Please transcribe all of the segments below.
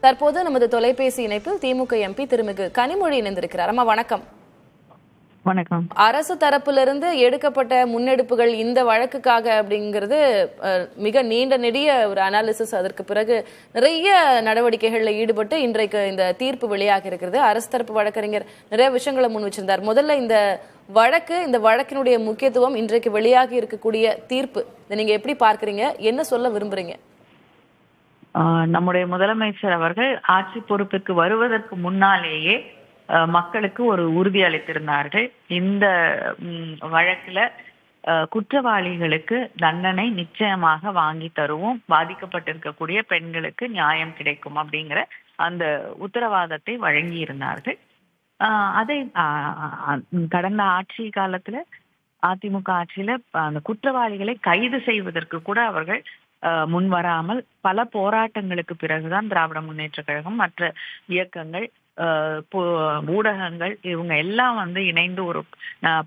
தற்போது நமது தொலைபேசி இணைப்பில் திமுக எம்பி திருமிகு கனிமொழி இணைந்திருக்கிறார். அம்மா வணக்கம். வணக்கம். அரசு தரப்பிலிருந்து எடுக்கப்பட்ட முன்னெடுப்புகள் இந்த வழக்குக்காக அப்படிங்கிறது மிக நீண்ட நெடிய ஒரு அனாலிசிஸ். அதற்கு பிறகு நிறைய நடவடிக்கைகள்ல ஈடுபட்டு இன்றைக்கு இந்த தீர்ப்பு வெளியாக இருக்கிறது. அரசு தரப்பு வழக்கறிஞர் நிறைய விஷயங்களை முன் வச்சிருந்தார். முதல்ல இந்த வழக்கினுடைய முக்கியத்துவம், இன்றைக்கு வெளியாகி இருக்கக்கூடிய தீர்ப்பு, இதை நீங்க எப்படி பார்க்கறீங்க, என்ன சொல்ல விரும்புறீங்க? நம்முடைய முதலமைச்சர் அவர்கள் ஆட்சி பொறுப்பிற்கு வருவதற்கு முன்னாலேயே மக்களுக்கு ஒரு உறுதி அளித்திருந்தார்கள். இந்த வழக்குல குற்றவாளிகளுக்கு தண்டனை நிச்சயமாக வாங்கி தருவோம், பாதிக்கப்பட்டிருக்கக்கூடிய பெண்களுக்கு நியாயம் கிடைக்கும் அப்படிங்கிற அந்த உத்தரவாதத்தை வழங்கி இருந்தார்கள். அதை கடந்த ஆட்சி காலத்துல அதிமுக ஆட்சியில அந்த குற்றவாளிகளை கைது செய்வதற்கு கூட அவர்கள் முன்வராமல் பல போராட்டங்களுக்கு பிறகுதான் திராவிட முன்னேற்ற கழகம், மற்ற இயக்கங்கள், ஊடகங்கள் இவங்க எல்லாம் இணைந்து ஒரு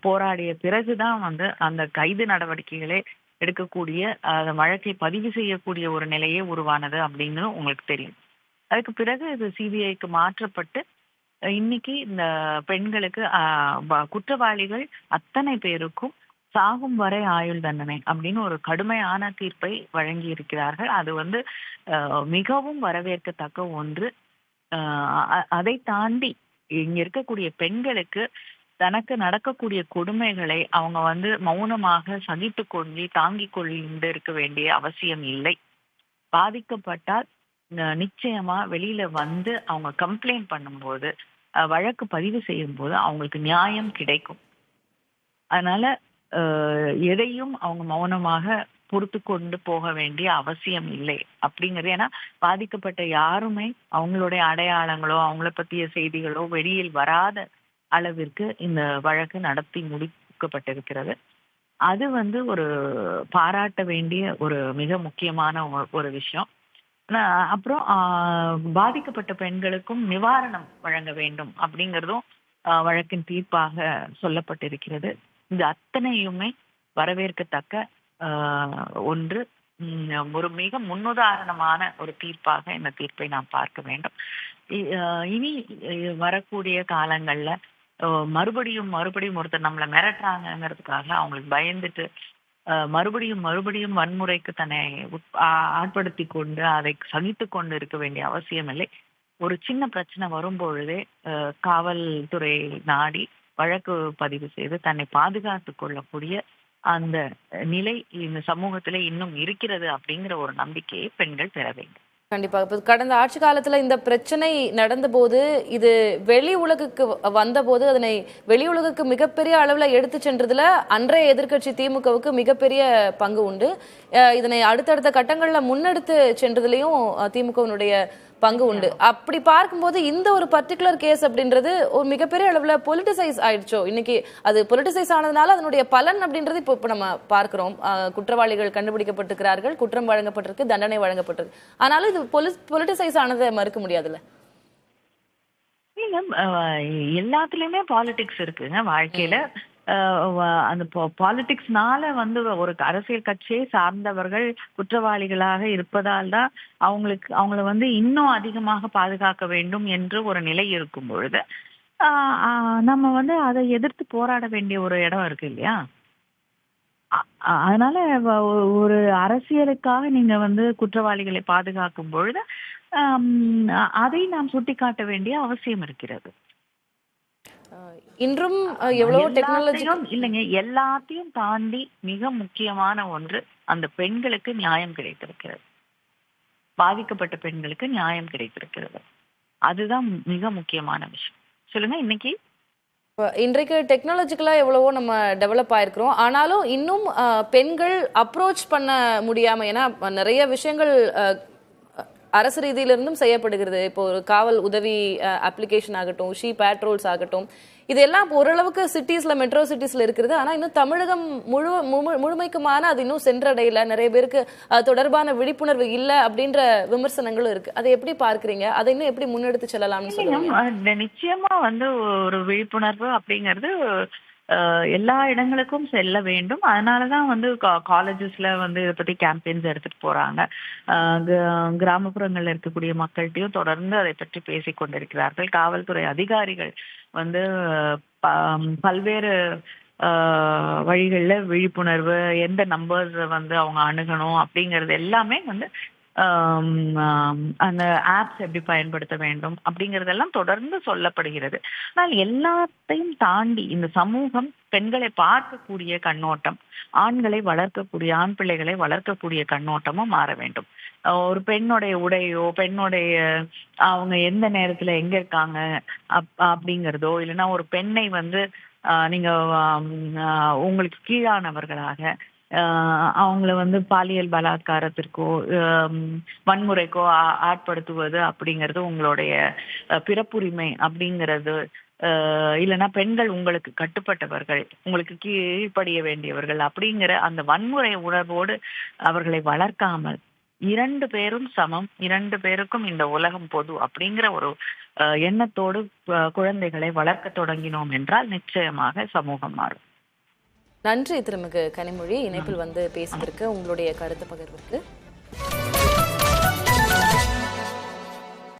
போராடிய பிறகுதான் அந்த கைது நடவடிக்கைகளை எடுக்கக்கூடிய வழக்கை பதிவு செய்யக்கூடிய ஒரு நிலையே உருவானது அப்படின்னு உங்களுக்கு தெரியும். அதுக்கு பிறகு இது சிபிஐக்கு மாற்றப்பட்டு இன்னைக்கு இந்த பெண்களுக்கு குற்றவாளிகள் அத்தனை பேருக்கும் சாகும் வரை ஆயுள் தண்டனை அப்படின்னு ஒரு கடுமையான தீர்ப்பை வழங்கி இருக்கிறார்கள். அது மிகவும் வரவேற்கத்தக்க ஒன்று. அதை தாண்டி இங்க இருக்கக்கூடிய பெண்களுக்கு தனக்கு நடக்கக்கூடிய கொடுமைகளை அவங்க மௌனமாக சகித்து கொண்டு தாங்கிக் கொண்டு இருக்க வேண்டிய அவசியம் இல்லை. பாதிக்கப்பட்டால் நிச்சயமா வெளியில அவங்க கம்ப்ளைண்ட் பண்ணும்போது, வழக்கு பதிவு செய்யும் போது அவங்களுக்கு நியாயம் கிடைக்கும். அதனால எதையும் அவங்க மௌனமாக பொறுத்து கொண்டு போக வேண்டிய அவசியம் இல்லை அப்படிங்கிறது. ஏன்னா பாதிக்கப்பட்ட யாருமே அவங்களுடைய அடையாளங்களோ அவங்கள பற்றிய செய்திகளோ வெளியில் வராத அளவிற்கு இந்த வழக்கு நடத்தி முடிக்கப்பட்டிருக்கிறது. அது ஒரு பாராட்ட வேண்டிய ஒரு மிக முக்கியமான ஒரு விஷயம். அப்புறம் பாதிக்கப்பட்ட பெண்களுக்கும் நிவாரணம் வழங்க வேண்டும் அப்படிங்கிறதும் வழக்கின் தீர்ப்பாக சொல்லப்பட்டிருக்கிறது. இது அத்தனையுமே வரவேற்கத்தக்க ஒன்று. ஒரு மிக முன்னுதாரணமான ஒரு தீர்ப்பாக இந்த தீர்ப்பை நாம் பார்க்க வேண்டும். இனி வரக்கூடிய காலங்கள்ல மறுபடியும் ஒருத்தர் நம்மளை மிரட்டுறாங்கிறதுக்காக அவங்களுக்கு பயந்துட்டு மறுபடியும் வன்முறைக்கு தன்னை ஆட்படுத்தி கொண்டு அதை சகித்து கொண்டு இருக்க வேண்டிய அவசியம் இல்லை. ஒரு சின்ன பிரச்சனை வரும்பொழுதே காவல்துறை நாடி வழக்கு பதிவு செய்து தன்னை பாதுகாத்து கொள்ளக்கூடிய அந்த நிலை இந்த சமூகத்துல இன்னும் இருக்கிறது அப்படிங்கிற ஒரு நம்பிக்கையை பெண்கள் பெற வேண்டும். கண்டிப்பா. இப்ப கடந்த ஆட்சி காலத்துல இந்த பிரச்சனை நடந்த போது, இது வெளி உலகுக்கு வந்த போது, அதனை வெளி உலகுக்கு மிகப்பெரிய அளவுல எடுத்து சென்றதுல அன்றைய எதிர்க்கட்சி திமுகவுக்கு மிகப்பெரிய பங்கு உண்டு. இதனை அடுத்தடுத்த கட்டங்கள்ல முன்னெடுத்து சென்றதுலயும் திமுகவினுடைய பங்கு உண்டு. அப்படி பார்க்கும்போது இந்த ஒரு பர்டிகுலர் கேஸ் அப்படின்றது ஒரு மிகப்பெரிய அளவுல பொலிட்டிசைஸ் ஆயிடுச்சோ. இன்னைக்கு அது பொலிட்டிசைஸ் ஆனதுனால அதனுடைய பலன் அப்படின்றது இப்ப நம்ம பார்க்கிறோம். குற்றவாளிகள் கண்டுபிடிக்கப்பட்டிருக்கிறார்கள், குற்றம் வழங்கப்பட்டிருக்கு, தண்டனை வழங்கப்பட்டிருக்கு. ஆனாலும் இது பொலிட்டிசைஸ் ஆனதை மறுக்க முடியாதுல்ல. எல்லாத்துலயுமே பாலிடிக்ஸ் இருக்குங்க வாழ்க்கையில. அந்த பாலிடிக்ஸ்னால ஒரு அரசியல் கட்சியை சார்ந்தவர்கள் குற்றவாளிகளாக இருப்பதால் தான் அவங்கள இன்னும் அதிகமாக பாதுகாக்க வேண்டும் என்று ஒரு நிலை இருக்கும் பொழுது நம்ம அதை எதிர்த்து போராட வேண்டிய ஒரு இடம் இருக்கு இல்லையா? அதனால ஒரு அரசியலுக்காக நீங்க குற்றவாளிகளை பாதுகாக்கும் பொழுது அதை நாம் சுட்டிக்காட்ட வேண்டிய அவசியம் இருக்கிறது. இன்றும் எவ்வளவு டெக்னாலஜி இல்லைங்க, எல்லாத்தையும் தாண்டி மிக முக்கியமான ஒன்று, அந்த பெண்களுக்கு நியாயம் கிடைத்திருக்கிறது. பாதிக்கப்பட்ட பெண்களுக்கு நியாயம் கிடைத்திருக்கிறது. அதுதான் மிக முக்கியமான விஷயம். சொல்லுங்க. இன்றைக்கு டெக்னாலஜிக்கலா எவ்வளவோ நம்ம டெவலப் ஆயிருக்கிறோம். ஆனாலும் இன்னும் பெண்கள் அப்ரோச் பண்ண முடியாம, ஏன்னா நிறைய விஷயங்கள் அரசு ரீதியிலிருந்தும் செய்யப்படுகிறது. இப்போ ஒரு காவல் உதவி அப்ளிகேஷன் ஆகட்டும், ஷீ பேட்ரோல்ஸ் ஆகட்டும், இதெல்லாம் ஓரளவுக்கு சிட்டிஸ்ல, மெட்ரோ சிட்டிஸ்ல இருக்கிறது. ஆனா இன்னும் தமிழகம் முழுமைக்குமான அது இன்னும் சென்றடையில, நிறைய பேருக்கு தொடர்பான விழிப்புணர்வு இல்லை அப்படின்ற விமர்சனங்களும் இருக்கு. அதை எப்படி பார்க்கறீங்க? அதை இன்னும் எப்படி முன்னெடுத்து செல்லலாம்னு சொல்லுங்க. நிச்சயமா ஒரு விழிப்புணர்வு அப்படிங்கிறது எல்லா இடங்களுக்கும் செல்ல வேண்டும். அதனாலதான் வந்து காலேஜஸ்ல வந்து இதை பத்தி கேம்பெயின்ஸ் எடுத்துட்டு போறாங்க. கிராமப்புறங்கள்ல இருக்கக்கூடிய மக்கள்கிட்டயும் தொடர்ந்து அதை பற்றி பேசிக் கொண்டிருக்கிறார்கள். காவல்துறை அதிகாரிகள் வந்து பல்வேறு வழிகள்ல விழிப்புணர்வு, எந்த நம்பர்ஸ் வந்து அவங்க அணுகணும் அப்படிங்கிறது எல்லாமே வந்து அந்த ஆப்ஸ் எப்படி பயன்படுத்த வேண்டும் அப்படிங்கறதெல்லாம் தொடர்ந்து சொல்லப்படுகிறது. ஆனால் எல்லாத்தையும் தாண்டி இந்த சமூகம் பெண்களை பார்க்கக்கூடிய கண்ணோட்டம், ஆண்களை வளர்க்கக்கூடிய ஆண் பிள்ளைகளை வளர்க்கக்கூடிய கண்ணோட்டமும் மாற வேண்டும். ஒரு பெண்ணுடைய உடையோ, பெண்ணுடைய அவங்க எந்த நேரத்துல எங்க இருக்காங்க அப்படிங்கிறதோ, இல்லைன்னா ஒரு பெண்ணை வந்து நீங்க உங்களுக்கு கீழானவர்களாக அவங்கள வந்து பாலியல் பலாத்காரத்திற்கோ வன்முறைக்கோ ஆட்படுத்துவது அப்படிங்கிறது உங்களுடைய பிறப்புரிமை அப்படிங்கிறது, இல்லைன்னா பெண்கள் உங்களுக்கு கட்டுப்பட்டவர்கள், உங்களுக்கு கீழ்ப்படிய வேண்டியவர்கள் அப்படிங்கிற அந்த வன்முறை உணர்வோடு அவர்களை வளர்க்காமல் இரண்டு பேரும் சமம், இரண்டு பேருக்கும் இந்த உலகம் பொது அப்படிங்கிற ஒரு எண்ணத்தோடு குழந்தைகளை வளர்க்க தொடங்கினோம் என்றால் நிச்சயமாக சமூகம் மாறும். நன்றி திருமிகு கனிமொழி, இணைப்பில் வந்து பேசுவதற்கு, உங்களுடைய கருத்து பகிர்வுக்கு.